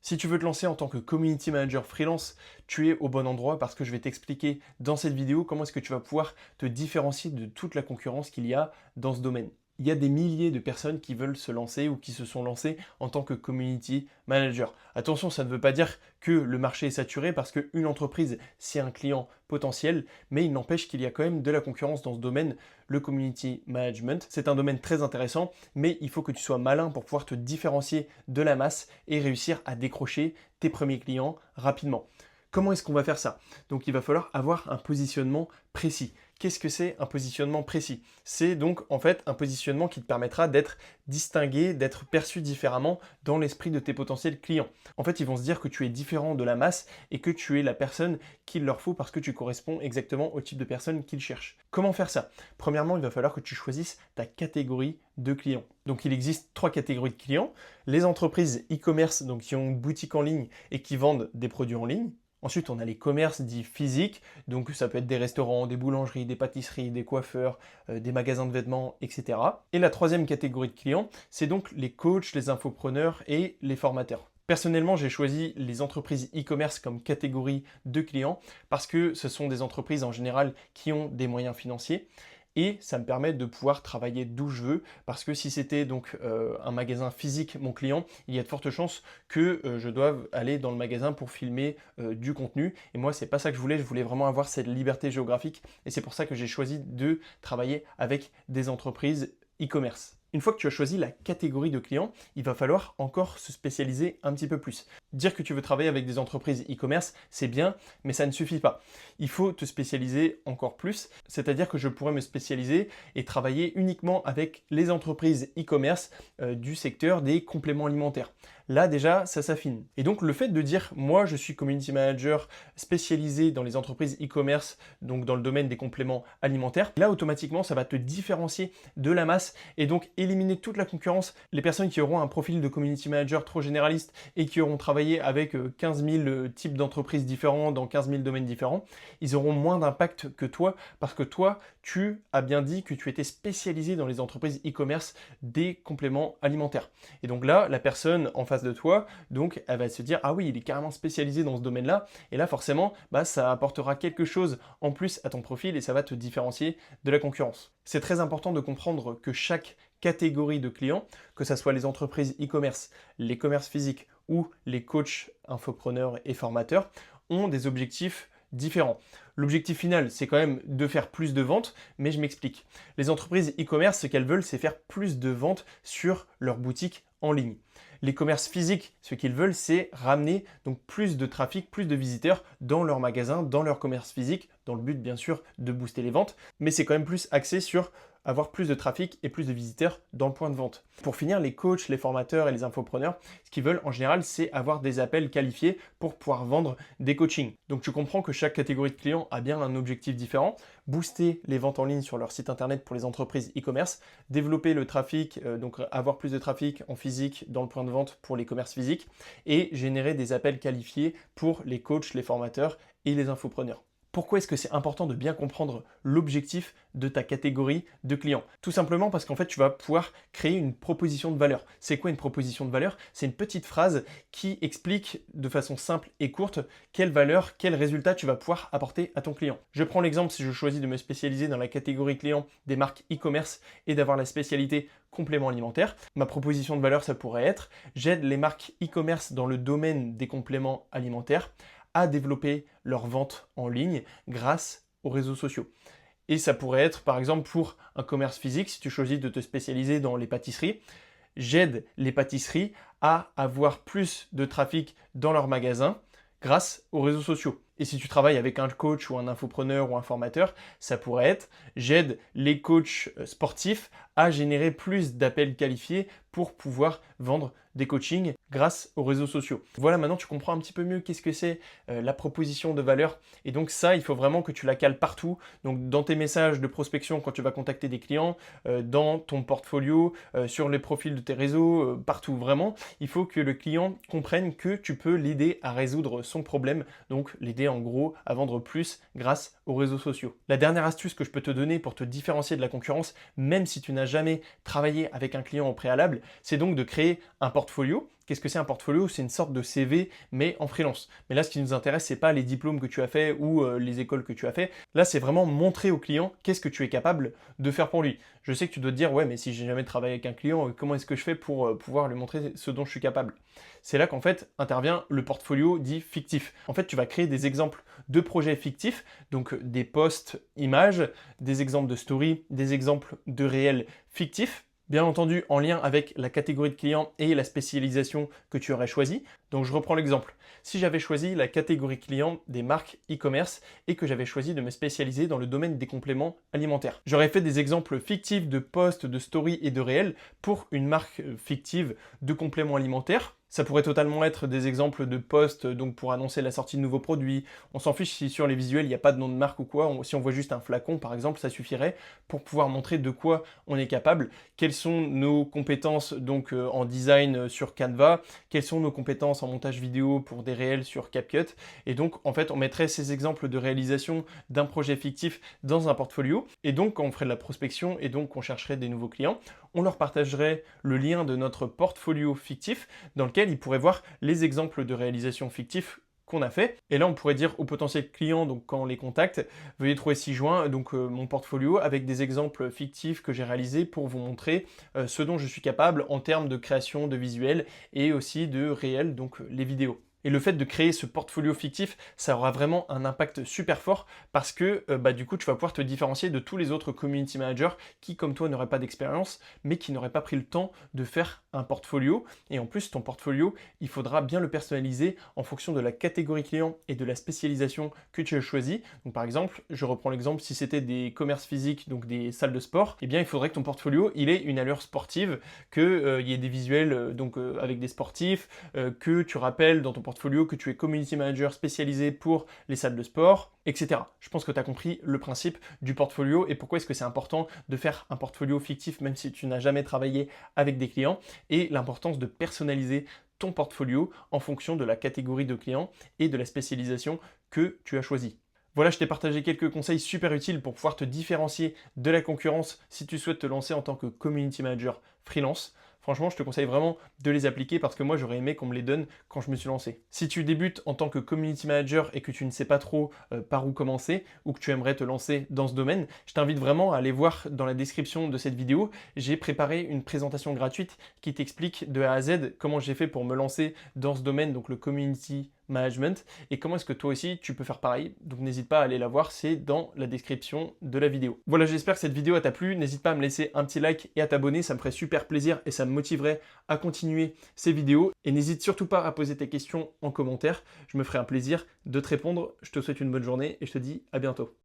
Si tu veux te lancer en tant que community manager freelance, tu es au bon endroit parce que je vais t'expliquer dans cette vidéo comment est-ce que tu vas pouvoir te différencier de toute la concurrence qu'il y a dans ce domaine. Il y a des milliers de personnes qui veulent se lancer ou qui se sont lancées en tant que community manager. Attention, ça ne veut pas dire que le marché est saturé parce qu'une entreprise, c'est un client potentiel, mais il n'empêche qu'il y a quand même de la concurrence dans ce domaine. Le community management, c'est un domaine très intéressant, mais il faut que tu sois malin pour pouvoir te différencier de la masse et réussir à décrocher tes premiers clients rapidement. Comment est-ce qu'on va faire ça? Donc il va falloir avoir un positionnement précis. Qu'est-ce que c'est un positionnement précis? C'est donc en fait un positionnement qui te permettra d'être distingué, d'être perçu différemment dans l'esprit de tes potentiels clients. En fait, ils vont se dire que tu es différent de la masse et que tu es la personne qu'il leur faut parce que tu corresponds exactement au type de personne qu'ils cherchent. Comment faire ça? Premièrement, il va falloir que tu choisisses ta catégorie de clients. Donc il existe 3 catégories de clients. Les entreprises e-commerce, donc qui ont une boutique en ligne et qui vendent des produits en ligne. Ensuite, on a les commerces dits physiques, donc ça peut être des restaurants, des boulangeries, des pâtisseries, des coiffeurs, des magasins de vêtements, etc. Et la troisième catégorie de clients, c'est donc les coachs, les infopreneurs et les formateurs. Personnellement, j'ai choisi les entreprises e-commerce comme catégorie de clients parce que ce sont des entreprises en général qui ont des moyens financiers. Et ça me permet de pouvoir travailler d'où je veux, parce que si c'était donc un magasin physique, mon client, il y a de fortes chances que je doive aller dans le magasin pour filmer du contenu. Et moi, c'est pas ça que je voulais vraiment avoir cette liberté géographique. Et c'est pour ça que j'ai choisi de travailler avec des entreprises e-commerce. Une fois que tu as choisi la catégorie de clients, il va falloir encore se spécialiser un petit peu plus. Dire que tu veux travailler avec des entreprises e-commerce, c'est bien, mais ça ne suffit pas. Il faut te spécialiser encore plus, c'est-à-dire que je pourrais me spécialiser et travailler uniquement avec les entreprises e-commerce du secteur des compléments alimentaires. Là déjà, ça s'affine. Et donc le fait de dire, moi je suis community manager spécialisé dans les entreprises e-commerce, donc dans le domaine des compléments alimentaires, là automatiquement ça va te différencier de la masse et donc éliminer toute la concurrence. Les personnes qui auront un profil de community manager trop généraliste et qui auront travaillé avec 15 000 types d'entreprises différents dans 15 000 domaines différents, ils auront moins d'impact que toi parce que toi, tu as bien dit que tu étais spécialisé dans les entreprises e-commerce des compléments alimentaires. Et donc là, la personne en face de toi, donc elle va se dire ah oui, il est carrément spécialisé dans ce domaine-là. Et là, forcément, ça apportera quelque chose en plus à ton profil et ça va te différencier de la concurrence. C'est très important de comprendre que chaque catégorie de clients, que ce soit les entreprises e-commerce, les commerces physiques ou les coachs, infopreneurs et formateurs, ont des objectifs différents. L'objectif final, c'est quand même de faire plus de ventes, mais je m'explique. Les entreprises e-commerce, ce qu'elles veulent, c'est faire plus de ventes sur leur boutique en ligne. Les commerces physiques, ce qu'ils veulent, c'est ramener donc plus de trafic, plus de visiteurs dans leur magasin, dans leur commerce physique, dans le but bien sûr de booster les ventes, mais c'est quand même plus axé sur avoir plus de trafic et plus de visiteurs dans le point de vente. Pour finir, les coachs, les formateurs et les infopreneurs, ce qu'ils veulent en général, c'est avoir des appels qualifiés pour pouvoir vendre des coachings. Donc tu comprends que chaque catégorie de clients a bien un objectif différent. Booster les ventes en ligne sur leur site internet pour les entreprises e-commerce, développer le trafic, donc avoir plus de trafic en physique dans le point de vente pour les commerces physiques et générer des appels qualifiés pour les coachs, les formateurs et les infopreneurs. Pourquoi est-ce que c'est important de bien comprendre l'objectif de ta catégorie de clients? Tout simplement parce qu'en fait, tu vas pouvoir créer une proposition de valeur. C'est quoi une proposition de valeur? C'est une petite phrase qui explique de façon simple et courte quelle valeur, quel résultat tu vas pouvoir apporter à ton client. Je prends l'exemple si je choisis de me spécialiser dans la catégorie client des marques e-commerce et d'avoir la spécialité compléments alimentaires. Ma proposition de valeur, ça pourrait être j'aide les marques e-commerce dans le domaine des compléments alimentaires à développer leur vente en ligne grâce aux réseaux sociaux. Et ça pourrait être par exemple pour un commerce physique, si tu choisis de te spécialiser dans les pâtisseries, j'aide les pâtisseries à avoir plus de trafic dans leur magasin grâce aux réseaux sociaux. Et si tu travailles avec un coach ou un infopreneur ou un formateur, ça pourrait être j'aide les coachs sportifs à générer plus d'appels qualifiés pour pouvoir vendre des coachings grâce aux réseaux sociaux. Voilà, maintenant tu comprends un petit peu mieux qu'est-ce que c'est la proposition de valeur. Et donc ça, il faut vraiment que tu la cales partout. Donc dans tes messages de prospection quand tu vas contacter des clients, dans ton portfolio, sur les profils de tes réseaux, partout vraiment. Il faut que le client comprenne que tu peux l'aider à résoudre son problème, donc l'aider en gros à vendre plus grâce aux réseaux sociaux. La dernière astuce que je peux te donner pour te différencier de la concurrence, même si tu n'as jamais travaillé avec un client au préalable, c'est donc de créer un portfolio. Qu'est-ce que c'est un portfolio? C'est une sorte de CV, mais en freelance. Mais là, ce qui nous intéresse, c'est pas les diplômes que tu as fait ou les écoles que tu as fait. Là, c'est vraiment montrer au client qu'est-ce que tu es capable de faire pour lui. Je sais que tu dois te dire, ouais, mais si j'ai jamais travaillé avec un client, comment est-ce que je fais pour pouvoir lui montrer ce dont je suis capable? C'est là qu'en fait intervient le portfolio dit fictif. En fait, tu vas créer des exemples de projets fictifs, donc des posts images, des exemples de stories, des exemples de réels fictifs, bien entendu en lien avec la catégorie de clients et la spécialisation que tu aurais choisie. Donc je reprends l'exemple. Si j'avais choisi la catégorie client des marques e-commerce et que j'avais choisi de me spécialiser dans le domaine des compléments alimentaires, j'aurais fait des exemples fictifs de posts, de stories et de réels pour une marque fictive de compléments alimentaires. Ça pourrait totalement être des exemples de posts donc pour annoncer la sortie de nouveaux produits. On s'en fiche si sur les visuels il n'y a pas de nom de marque ou quoi. Si on voit juste un flacon par exemple, ça suffirait pour pouvoir montrer de quoi on est capable, quelles sont nos compétences donc en design sur Canva, quelles sont nos compétences en montage vidéo pour des réels sur CapCut. Et donc en fait on mettrait ces exemples de réalisation d'un projet fictif dans un portfolio. Et donc quand on ferait de la prospection et donc qu'on chercherait des nouveaux clients, on leur partagerait le lien de notre portfolio fictif dans lequel ils pourraient voir les exemples de réalisation fictifs qu'on a fait. Et là, on pourrait dire aux potentiels clients, donc quand on les contacte, veuillez trouver ci-joint donc mon portfolio avec des exemples fictifs que j'ai réalisés pour vous montrer ce dont je suis capable en termes de création de visuels et aussi de réels, donc les vidéos. Et le fait de créer ce portfolio fictif, ça aura vraiment un impact super fort parce que du coup, tu vas pouvoir te différencier de tous les autres community managers qui, comme toi, n'auraient pas d'expérience, mais qui n'auraient pas pris le temps de faire un portfolio. Et en plus, ton portfolio, il faudra bien le personnaliser en fonction de la catégorie client et de la spécialisation que tu as choisi. Donc par exemple, je reprends l'exemple, si c'était des commerces physiques, donc des salles de sport, eh bien il faudrait que ton portfolio, il ait une allure sportive, qu'il y ait des visuels avec des sportifs, que tu rappelles dans ton portfolio que tu es community manager spécialisé pour les salles de sport, etc. Je pense que tu as compris le principe du portfolio et pourquoi est-ce que c'est important de faire un portfolio fictif même si tu n'as jamais travaillé avec des clients et l'importance de personnaliser ton portfolio en fonction de la catégorie de clients et de la spécialisation que tu as choisie. Voilà, je t'ai partagé quelques conseils super utiles pour pouvoir te différencier de la concurrence si tu souhaites te lancer en tant que community manager freelance. Franchement, je te conseille vraiment de les appliquer parce que moi, j'aurais aimé qu'on me les donne quand je me suis lancé. Si tu débutes en tant que community manager et que tu ne sais pas trop par où commencer ou que tu aimerais te lancer dans ce domaine, je t'invite vraiment à aller voir dans la description de cette vidéo. J'ai préparé une présentation gratuite qui t'explique de A à Z comment j'ai fait pour me lancer dans ce domaine, donc le community management, et comment est-ce que toi aussi tu peux faire pareil. Donc n'hésite pas à aller la voir, c'est dans la description de la vidéo. Voilà, j'espère que cette vidéo t'a plu. N'hésite pas à me laisser un petit like et à t'abonner, ça me ferait super plaisir et ça me motiverait à continuer ces vidéos. Et n'hésite surtout pas à poser tes questions en commentaire, je me ferai un plaisir de te répondre. Je te souhaite une bonne journée et je te dis à bientôt.